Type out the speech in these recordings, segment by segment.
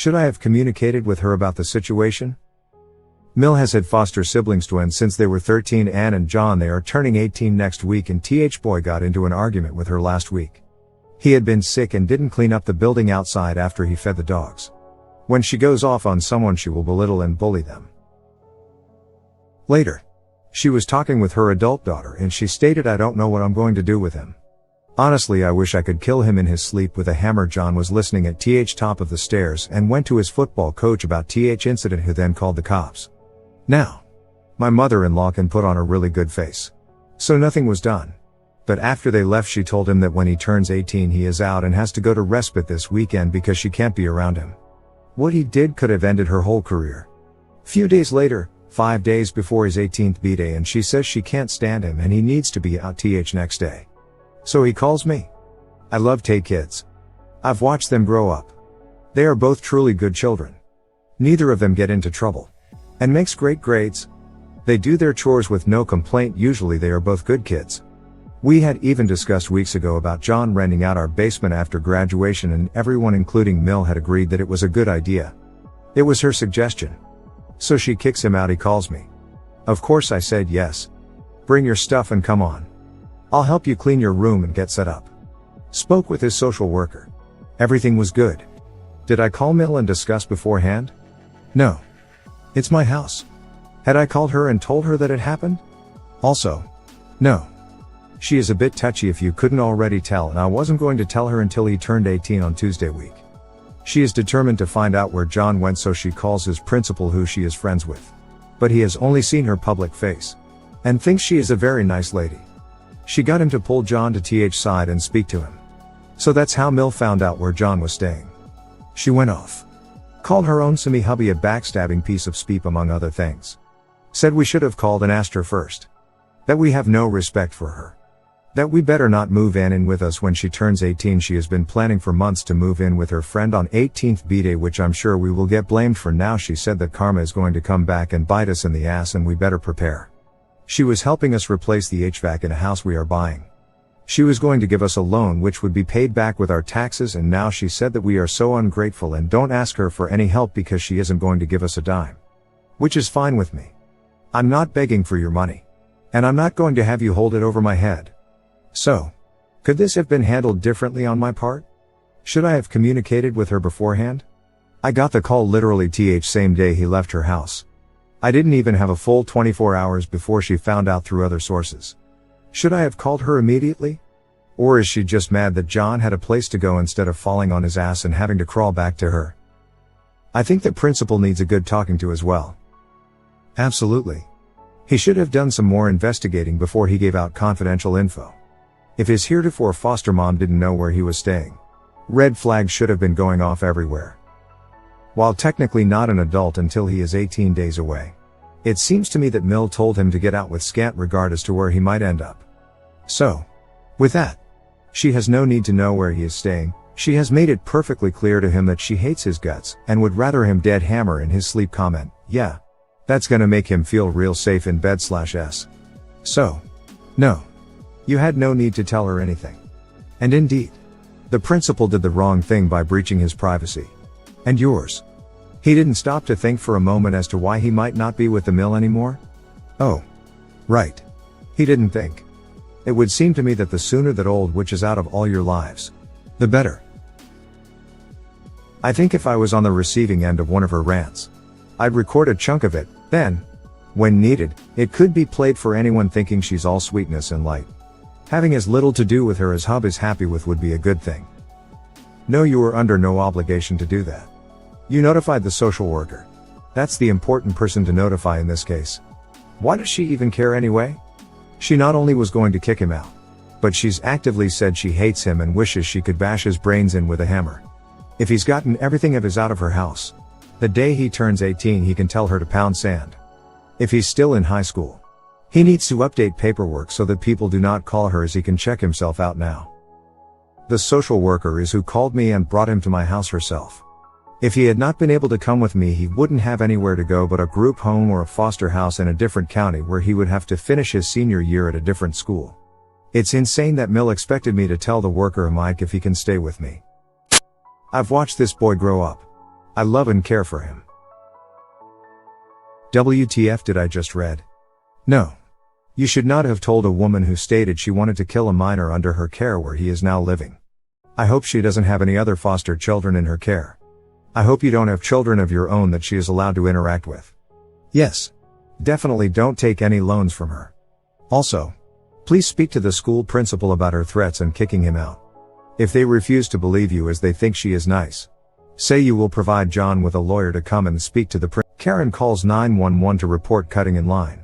Should I have communicated with her about the situation? Mill has had foster siblings twins since they were 13. Anne and John, they are turning 18 next week, and boy got into an argument with her last week. He had been sick and didn't clean up the building outside after he fed the dogs. When she goes off on someone, she will belittle and bully them. Later, she was talking with her adult daughter and she stated, "I don't know what I'm going to do with him. Honestly, I wish I could kill him in his sleep with a hammer." John was listening at top of the stairs and went to his football coach about incident, who then called the cops. Now, my mother-in-law can put on a really good face. So nothing was done. But after they left, she told him that when he turns 18 he is out and has to go to respite this weekend because she can't be around him. What he did could have ended her whole career. Few days later, 5 days before his 18th birthday, and she says she can't stand him and he needs to be out next day. So he calls me. I love kids. I've watched them grow up. They are both truly good children. Neither of them get into trouble. And makes great grades. They do their chores with no complaint. Usually they are both good kids. We had even discussed weeks ago about John renting out our basement after graduation, and everyone including Mill had agreed that it was a good idea. It was her suggestion. So she kicks him out. He calls me. Of course I said yes. Bring your stuff and come on. I'll help you clean your room and get set up. Spoke with his social worker. Everything was good. Did I call Mill and discuss beforehand? No. It's my house. Had I called her and told her that it happened? Also, no. She is a bit touchy, if you couldn't already tell, and I wasn't going to tell her until he turned 18 on Tuesday week. She is determined to find out where John went, so she calls his principal, who she is friends with. But he has only seen her public face. And thinks she is a very nice lady. She got him to pull John to side and speak to him. So that's how Mill found out where John was staying. She went off. Called her own semi hubby a backstabbing piece of speep, among other things. Said we should have called and asked her first. That we have no respect for her. That we better not move in with us when she turns 18. She has been planning for months to move in with her friend on 18th birthday, which I'm sure we will get blamed for now. She said that karma is going to come back and bite us in the ass and we better prepare. She was helping us replace the HVAC in a house we are buying. She was going to give us a loan which would be paid back with our taxes, and now she said that we are so ungrateful and don't ask her for any help because she isn't going to give us a dime. Which is fine with me. I'm not begging for your money. And I'm not going to have you hold it over my head. So, could this have been handled differently on my part? Should I have communicated with her beforehand? I got the call literally same day he left her house. I didn't even have a full 24 hours before she found out through other sources. Should I have called her immediately? Or is she just mad that John had a place to go instead of falling on his ass and having to crawl back to her? I think the principal needs a good talking to as well. Absolutely. He should have done some more investigating before he gave out confidential info. If his heretofore foster mom didn't know where he was staying, red flags should have been going off everywhere. While technically not an adult until he is 18 days away, it seems to me that Mill told him to get out with scant regard as to where he might end up. So, with that, she has no need to know where he is staying. She has made it perfectly clear to him that she hates his guts and would rather him dead hammer in his sleep. Comment, yeah. That's gonna make him feel real safe in bed/s. So, no. You had no need to tell her anything. And indeed, the principal did the wrong thing by breaching his privacy. And yours. He didn't stop to think for a moment as to why he might not be with the Mill anymore? Oh. Right. He didn't think. It would seem to me that the sooner that old witch is out of all your lives, the better. I think if I was on the receiving end of one of her rants, I'd record a chunk of it, then, when needed, it could be played for anyone thinking she's all sweetness and light. Having as little to do with her as Hub is happy with would be a good thing. No, you are under no obligation to do that. You notified the social worker. That's the important person to notify in this case. Why does she even care anyway? She not only was going to kick him out, but she's actively said she hates him and wishes she could bash his brains in with a hammer. If he's gotten everything of his out of her house, the day he turns 18 he can tell her to pound sand. If he's still in high school, he needs to update paperwork so that people do not call her, as he can check himself out now. The social worker is who called me and brought him to my house herself. If he had not been able to come with me, he wouldn't have anywhere to go but a group home or a foster house in a different county, where he would have to finish his senior year at a different school. It's insane that Mill expected me to tell the worker Mike if he can stay with me. I've watched this boy grow up. I love and care for him. WTF did I just read? No. You should not have told a woman who stated she wanted to kill a minor under her care where he is now living. I hope she doesn't have any other foster children in her care. I hope you don't have children of your own that she is allowed to interact with. Yes. Definitely don't take any loans from her. Also, please speak to the school principal about her threats and kicking him out. If they refuse to believe you as they think she is nice, say you will provide John with a lawyer to come and speak to the Karen calls 911 to report cutting in line.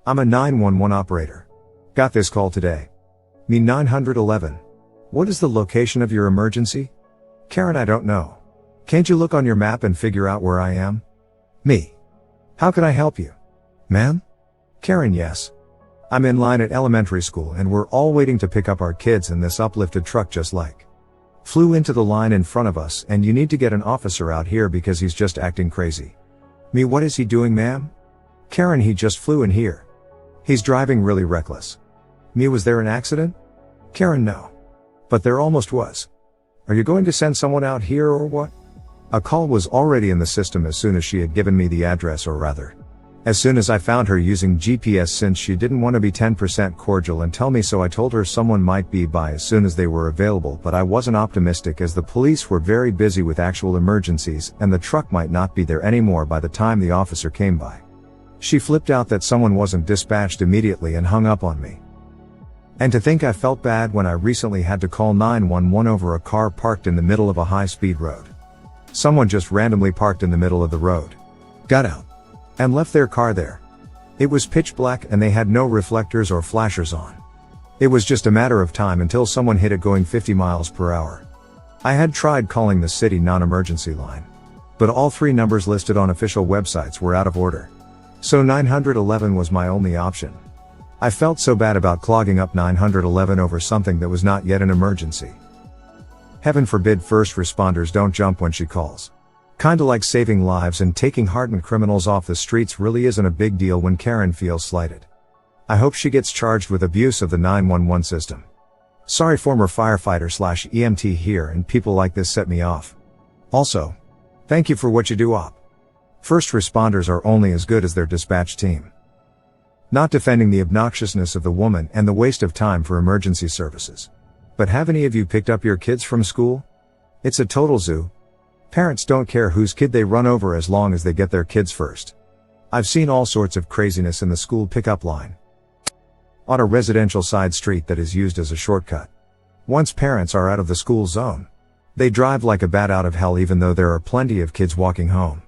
I'm a 911 operator. Got this call today. Me 911. What is the location of your emergency? Karen, I don't know. Can't you look on your map and figure out where I am? Me. How can I help you? Ma'am? Karen, yes. I'm in line at elementary school and we're all waiting to pick up our kids and this uplifted truck just flew into the line in front of us and you need to get an officer out here because he's just acting crazy. Me, what is he doing, ma'am? Karen, he just flew in here. He's driving really reckless. Me, was there an accident? Karen, no. But there almost was. Are you going to send someone out here or what? A call was already in the system as soon as she had given me the address, or rather, as soon as I found her using GPS, since she didn't want to be 10% cordial and tell me, so I told her someone might be by as soon as they were available, but I wasn't optimistic as the police were very busy with actual emergencies and the truck might not be there anymore by the time the officer came by. She flipped out that someone wasn't dispatched immediately and hung up on me. And to think I felt bad when I recently had to call 911 over a car parked in the middle of a high-speed road. Someone just randomly parked in the middle of the road, got out, and left their car there. It was pitch black and they had no reflectors or flashers on. It was just a matter of time until someone hit it going 50 miles per hour. I had tried calling the city non-emergency line, but all 3 numbers listed on official websites were out of order. So 911 was my only option. I felt so bad about clogging up 911 over something that was not yet an emergency. Heaven forbid first responders don't jump when she calls. Kinda like saving lives and taking hardened criminals off the streets really isn't a big deal when Karen feels slighted. I hope she gets charged with abuse of the 911 system. Sorry, former firefighter/EMT here, and people like this set me off. Also, thank you for what you do, Op. First responders are only as good as their dispatch team. Not defending the obnoxiousness of the woman and the waste of time for emergency services. But have any of you picked up your kids from school? It's a total zoo. Parents don't care whose kid they run over as long as they get their kids first. I've seen all sorts of craziness in the school pickup line. On a residential side street that is used as a shortcut. Once parents are out of the school zone, they drive like a bat out of hell even though there are plenty of kids walking home.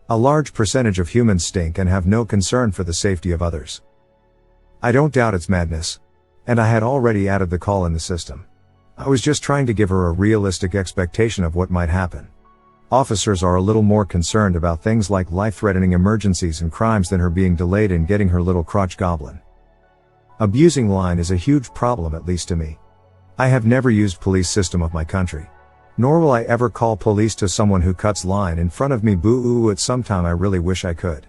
A large percentage of humans stink and have no concern for the safety of others. I don't doubt it's madness. And I had already added the call in the system. I was just trying to give her a realistic expectation of what might happen. Officers are a little more concerned about things like life-threatening emergencies and crimes than her being delayed in getting her little crotch goblin. Abusing line is a huge problem, at least to me. I have never used police system of my country. Nor will I ever call police to someone who cuts line in front of me. Boo-oo, at some time I really wish I could.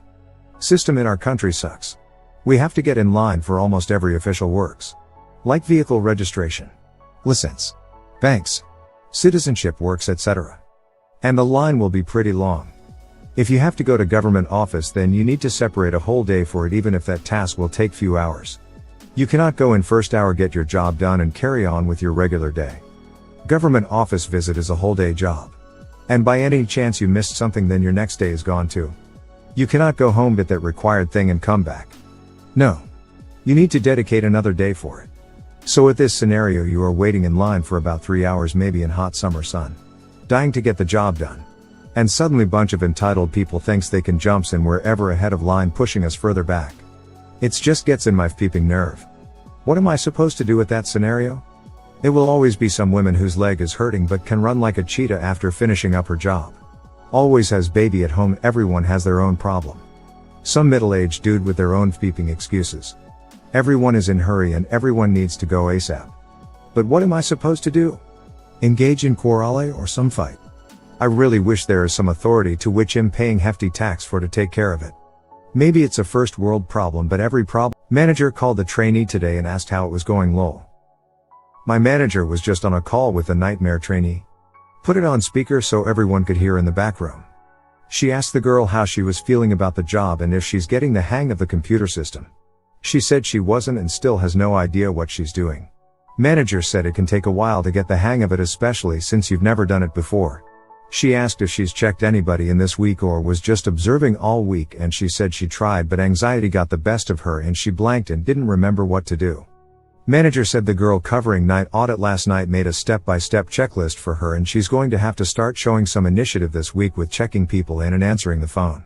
System in our country sucks. We have to get in line for almost every official works. Like vehicle registration, license, banks, citizenship works, etc. And the line will be pretty long. If you have to go to government office, then you need to separate a whole day for it, even if that task will take few hours. You cannot go in first hour, get your job done and carry on with your regular day. Government office visit is a whole day job. And by any chance you missed something, then your next day is gone too. You cannot go home, get that required thing and come back. No. You need to dedicate another day for it. So with this scenario, you are waiting in line for about 3 hours, maybe in hot summer sun, dying to get the job done. And suddenly bunch of entitled people thinks they can jumps in wherever ahead of line, pushing us further back. It just gets in my peeping nerve. What am I supposed to do with that scenario? It will always be some woman whose leg is hurting but can run like a cheetah after finishing up her job. Always has baby at home, everyone has their own problem. Some middle-aged dude with their own peeping excuses. Everyone is in hurry and everyone needs to go ASAP. But what am I supposed to do? Engage in quarrel or some fight? I really wish there is some authority to which I'm paying hefty tax for to take care of it. Maybe it's a first world problem, but every problem. Manager called the trainee today and asked how it was going. Lol. My manager was just on a call with the nightmare trainee. Put it on speaker so everyone could hear in the back room. She asked the girl how she was feeling about the job and if she's getting the hang of the computer system. She said she wasn't and still has no idea what she's doing. Manager said it can take a while to get the hang of it, especially since you've never done it before. She asked if she's checked anybody in this week or was just observing all week, and she said she tried but anxiety got the best of her and she blanked and didn't remember what to do. Manager said the girl covering night audit last night made a step-by-step checklist for her and she's going to have to start showing some initiative this week with checking people in and answering the phone.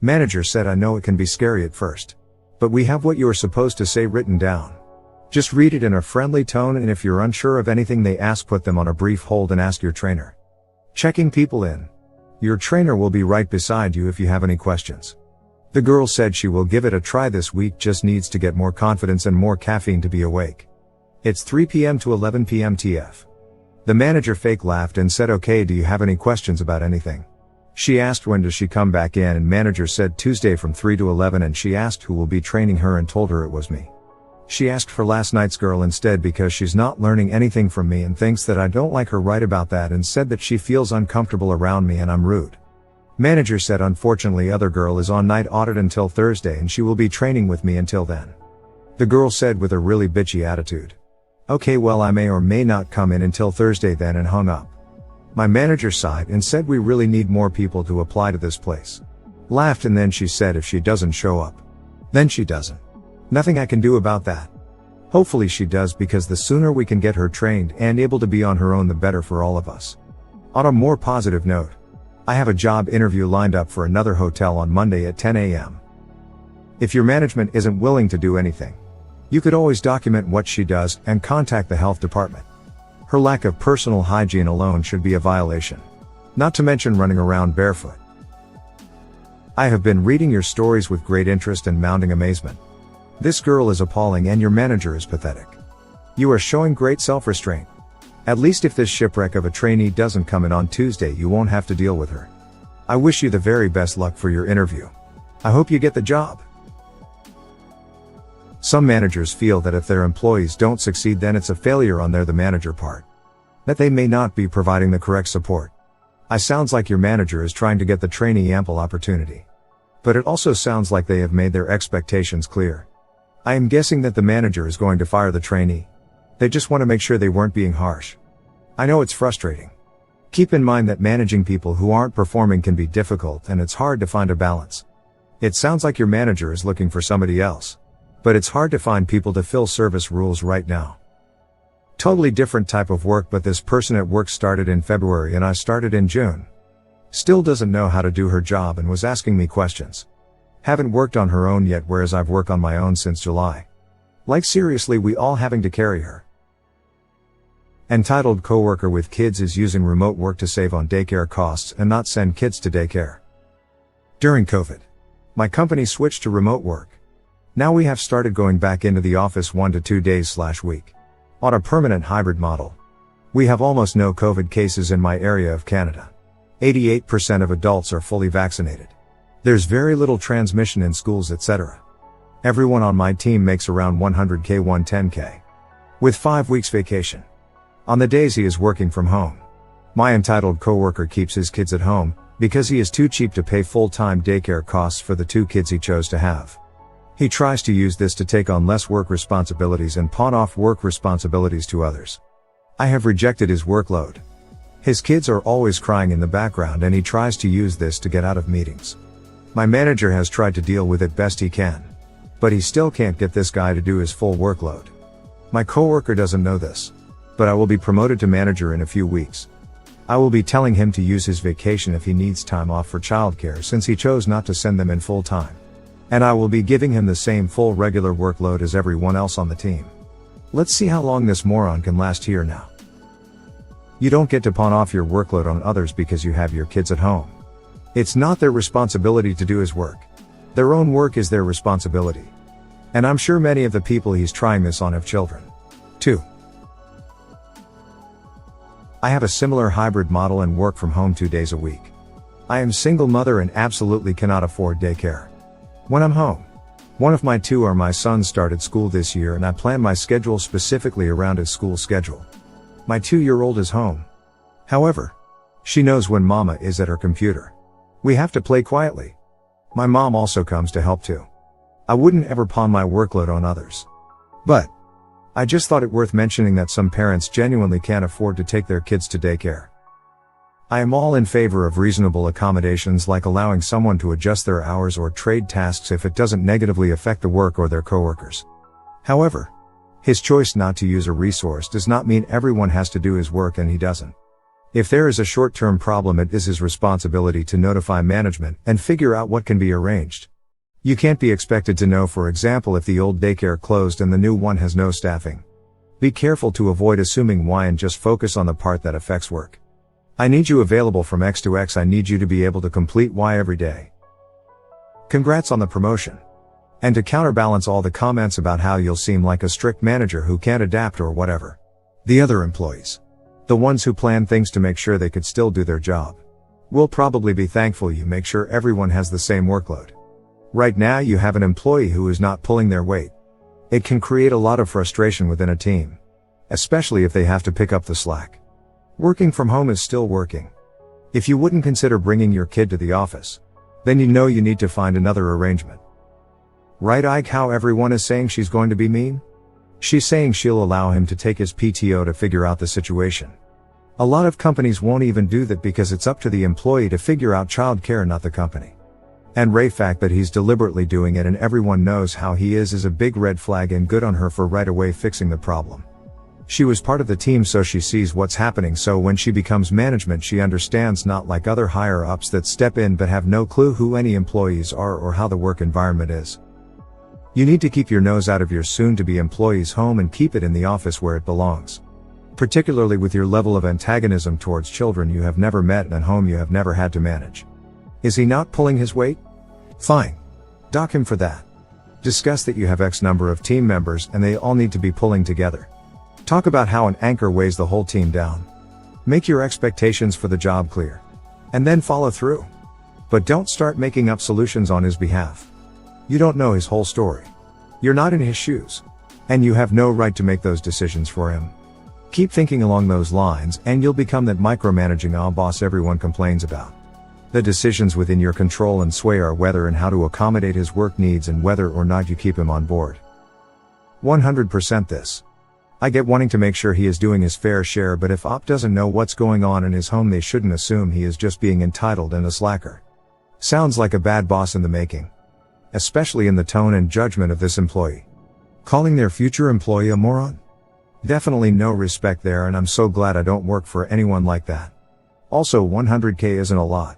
Manager said, I know it can be scary at first. But we have what you are supposed to say written down. Just read it in a friendly tone, and if you're unsure of anything they ask, put them on a brief hold and ask your trainer. Checking people in. Your trainer will be right beside you if you have any questions. The girl said she will give it a try this week, just needs to get more confidence and more caffeine to be awake. It's 3 p.m. to 11 p.m. TF. The manager fake laughed and said, okay, do you have any questions about anything? She asked when does she come back in, and manager said Tuesday from 3 to 11, and she asked who will be training her and told her it was me. She asked for last night's girl instead because she's not learning anything from me and thinks that I don't like her right about that, and said that she feels uncomfortable around me and I'm rude. Manager said unfortunately other girl is on night audit until Thursday and she will be training with me until then. The girl said with a really bitchy attitude, okay, well, I may or may not come in until Thursday then, and hung up. My manager sighed and said we really need more people to apply to this place. Laughed, and then she said if she doesn't show up, then she doesn't. Nothing I can do about that. Hopefully she does, because the sooner we can get her trained and able to be on her own, the better for all of us. On a more positive note, I have a job interview lined up for another hotel on Monday at 10 a.m. If your management isn't willing to do anything, you could always document what she does and contact the health department. Her lack of personal hygiene alone should be a violation. Not to mention running around barefoot. I have been reading your stories with great interest and mounting amazement. This girl is appalling and your manager is pathetic. You are showing great self-restraint. At least if this shipwreck of a trainee doesn't come in on Tuesday, you won't have to deal with her. I wish you the very best luck for your interview. I hope you get the job. Some managers feel that if their employees don't succeed, then it's a failure on the manager part. That they may not be providing the correct support. Sounds like your manager is trying to get the trainee ample opportunity. But it also sounds like they have made their expectations clear. I am guessing that the manager is going to fire the trainee. They just want to make sure they weren't being harsh. I know it's frustrating. Keep in mind that managing people who aren't performing can be difficult, and it's hard to find a balance. It sounds like your manager is looking for somebody else. But it's hard to find people to fill service rules right now. Totally different type of work, but this person at work started in February and I started in June. Still doesn't know how to do her job and was asking me questions. Haven't worked on her own yet, whereas I've worked on my own since July. Like seriously, we all having to carry her. Entitled coworker with kids is using remote work to save on daycare costs and not send kids to daycare. During COVID, my company switched to remote work. Now we have started going back into the office 1 to 2 days/week. On a permanent hybrid model. We have almost no COVID cases in my area of Canada. 88% of adults are fully vaccinated. There's very little transmission in schools, etc. Everyone on my team makes around 100k, 110k. With 5 weeks vacation. On the days he is working from home. My entitled coworker keeps his kids at home, because he is too cheap to pay full-time daycare costs for the 2 kids he chose to have. He tries to use this to take on less work responsibilities and pawn off work responsibilities to others. I have rejected his workload. His kids are always crying in the background and he tries to use this to get out of meetings. My manager has tried to deal with it best he can. But he still can't get this guy to do his full workload. My coworker doesn't know this. But I will be promoted to manager in a few weeks. I will be telling him to use his vacation if he needs time off for childcare, since he chose not to send them in full time. And I will be giving him the same full regular workload as everyone else on the team. Let's see how long this moron can last here now. You don't get to pawn off your workload on others because you have your kids at home. It's not their responsibility to do his work. Their own work is their responsibility. And I'm sure many of the people he's trying this on have children. 2. I have a similar hybrid model and work from home 2 days a week. I am single mother and absolutely cannot afford daycare. When I'm home, one of my 2 are my sons started school this year and I plan my schedule specifically around his school schedule. My 2-year-old is home. However, She knows when mama is at her computer. We have to play quietly. My mom also comes to help too. I wouldn't ever pawn my workload on others. But I just thought it worth mentioning that some parents genuinely can't afford to take their kids to daycare. I am all in favor of reasonable accommodations like allowing someone to adjust their hours or trade tasks if it doesn't negatively affect the work or their coworkers. However, his choice not to use a resource does not mean everyone has to do his work and he doesn't. If there is a short-term problem, it is his responsibility to notify management and figure out what can be arranged. You can't be expected to know, for example, if the old daycare closed and the new one has no staffing. Be careful to avoid assuming why and just focus on the part that affects work. I need you available from X to X. I need you to be able to complete Y every day. Congrats on the promotion. And to counterbalance all the comments about how you'll seem like a strict manager who can't adapt or whatever, the other employees, the ones who plan things to make sure they could still do their job, will probably be thankful you make sure everyone has the same workload. Right now you have an employee who is not pulling their weight. It can create a lot of frustration within a team, especially if they have to pick up the slack. Working from home is still working. If you wouldn't consider bringing your kid to the office, then you know you need to find another arrangement. Right, Ike? How everyone is saying she's going to be mean? She's saying she'll allow him to take his PTO to figure out the situation. A lot of companies won't even do that because it's up to the employee to figure out childcare, not the company. And Ray, fact that he's deliberately doing it and everyone knows how he is a big red flag, and good on her for right away fixing the problem. She was part of the team, so she sees what's happening, so when she becomes management she understands, not like other higher ups that step in but have no clue who any employees are or how the work environment is. You need to keep your nose out of your soon-to-be employee's home and keep it in the office where it belongs. Particularly with your level of antagonism towards children you have never met and at home you have never had to manage. Is he not pulling his weight? Fine. Dock him for that. Discuss that you have X number of team members and they all need to be pulling together. Talk about how an anchor weighs the whole team down. Make your expectations for the job clear. And then follow through. But don't start making up solutions on his behalf. You don't know his whole story. You're not in his shoes. And you have no right to make those decisions for him. Keep thinking along those lines and you'll become that micromanaging boss everyone complains about. The decisions within your control and sway are whether and how to accommodate his work needs and whether or not you keep him on board. 100% this. I get wanting to make sure he is doing his fair share, but if op doesn't know what's going on in his home they shouldn't assume he is just being entitled and a slacker. Sounds like a bad boss in the making. Especially in the tone and judgment of this employee. Calling their future employee a moron? Definitely no respect there, and I'm so glad I don't work for anyone like that. Also, 100k isn't a lot.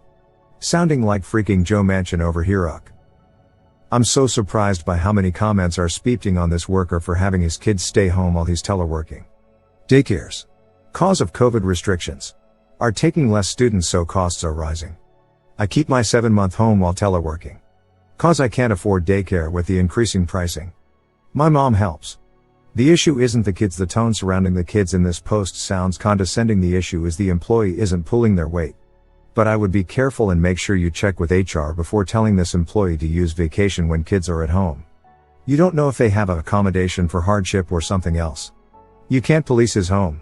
Sounding like freaking Joe Manchin over here. I'm so surprised by how many comments are speaking on this worker for having his kids stay home while he's teleworking. Daycares, cause of COVID restrictions, are taking less students, so costs are rising. I keep my 7-month home while teleworking. Cause I can't afford daycare with the increasing pricing. My mom helps. The issue isn't the kids. The tone surrounding the kids in this post sounds condescending. The issue is the employee isn't pulling their weight. But I would be careful and make sure you check with HR before telling this employee to use vacation when kids are at home. You don't know if they have an accommodation for hardship or something else. You can't police his home.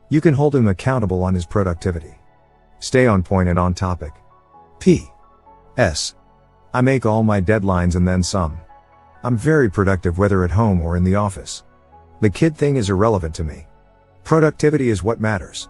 You can hold him accountable on his productivity. Stay on point and on topic. P.S. I make all my deadlines and then some. I'm very productive whether at home or in the office. The kid thing is irrelevant to me. Productivity is what matters.